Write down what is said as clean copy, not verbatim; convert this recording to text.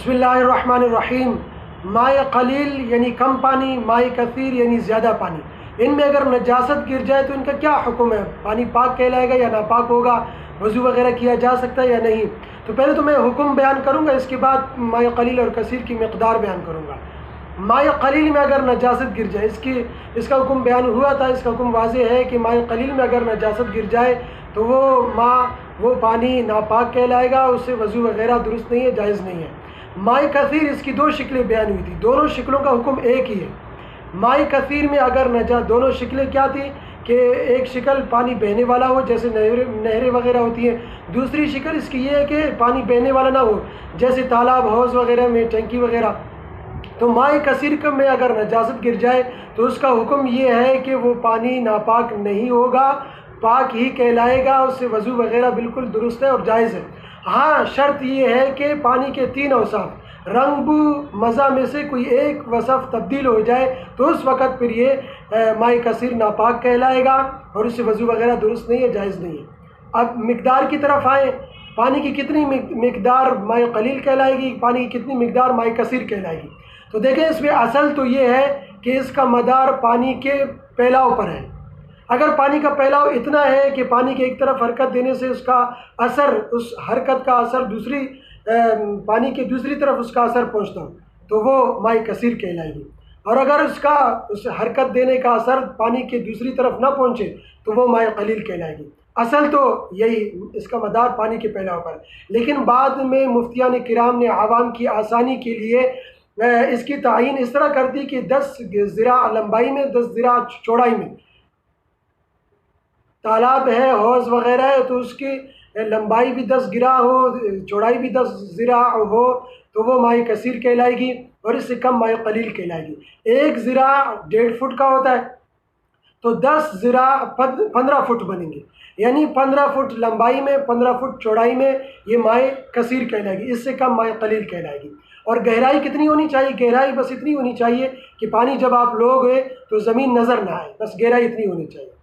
بسم اللہ الرحمن الرحیم۔ مائع قلیل یعنی کم پانی، مائع کثیر یعنی زیادہ پانی، ان میں اگر نجاست گر جائے تو ان کا کیا حکم ہے؟ پانی پاک کہلائے گا یا ناپاک ہوگا؟ وضو وغیرہ کیا جا سکتا ہے یا نہیں؟ تو پہلے تو میں حکم بیان کروں گا، اس کے بعد مائع قلیل اور کثیر کی مقدار بیان کروں گا۔ مائع قلیل میں اگر نجاست گر جائے، اس کا حکم بیان ہوا تھا، اس کا حکم واضح ہے کہ مائع قلیل میں اگر نجاست گر جائے تو وہ پانی ناپاک کہلائے گا، اس سے وضو وغیرہ درست نہیں ہے، جائز نہیں ہے۔ مائع کثیر، اس کی دو شکلیں بیان ہوئی تھی، دونوں شکلوں کا حکم ایک ہی ہے۔ مائع کثیر میں اگر دونوں شکلیں کیا تھی کہ ایک شکل پانی بہنے والا ہو، جیسے نہریں وغیرہ ہوتی ہیں، دوسری شکل اس کی یہ ہے کہ پانی بہنے والا نہ ہو، جیسے تالاب، حوض وغیرہ میں، ٹنکی وغیرہ۔ تو مائع کثیر میں اگر نجاست گر جائے تو اس کا حکم یہ ہے کہ وہ پانی ناپاک نہیں ہوگا، پاک ہی کہلائے گا، اس سے وضو وغیرہ بالکل درست ہے اور جائز ہے۔ ہاں، شرط یہ ہے کہ پانی کے تین اوصاف، رنگ، بو، مزہ میں سے کوئی ایک وصف تبدیل ہو جائے تو اس وقت پھر یہ مائع کثیر ناپاک کہلائے گا اور اس سے وضو وغیرہ درست نہیں ہے، جائز نہیں ہے۔ اب مقدار کی طرف آئیں، پانی کی کتنی مقدار مائع قلیل کہلائے گی، پانی کی کتنی مقدار مائع کثیر کہلائے گی؟ تو دیکھیں، اس میں اصل تو یہ ہے کہ اس کا مدار پانی کے پھیلاؤ پر ہے۔ اگر پانی کا پھیلاؤ اتنا ہے کہ پانی کے ایک طرف حرکت دینے سے اس کا اثر، اس حرکت کا اثر پانی کے دوسری طرف اس کا اثر پہنچتا ہو تو وہ مائع کثیر کہلائے گی، اور اگر اس حرکت دینے کا اثر پانی کے دوسری طرف نہ پہنچے تو وہ مائع قلیل کہلائے گی۔ اصل تو یہی، اس کا مدار پانی کے پھیلاؤ پر، لیکن بعد میں مفتیان کرام نے عوام کی آسانی کے لیے اس کی تعین اس طرح کر دی کہ 10 ذراع لمبائی میں، 10 ذراع چوڑائی میں تالاب ہے، حوض وغیرہ ہے، تو اس کی لمبائی بھی 10 ذراع ہو، چوڑائی بھی 10 ذراع ہو تو وہ مائع کثیر کہلائے گی، اور اس سے کم مائع قلیل کہلائے گی۔ 1 ذراع 1.5 فٹ کا ہوتا ہے تو 10 ذراع 15 فٹ بنیں گے، یعنی 15 فٹ لمبائی میں، 15 فٹ چوڑائی میں یہ مائع کثیر کہلائے گی، اس سے کم مائع قلیل کہلائے گی۔ اور گہرائی کتنی ہونی چاہیے؟ گہرائی بس اتنی ہونی چاہیے کہ پانی جب آپ لوگ تو زمین نظر نہ آئے، بس گہرائی اتنی ہونی چاہیے۔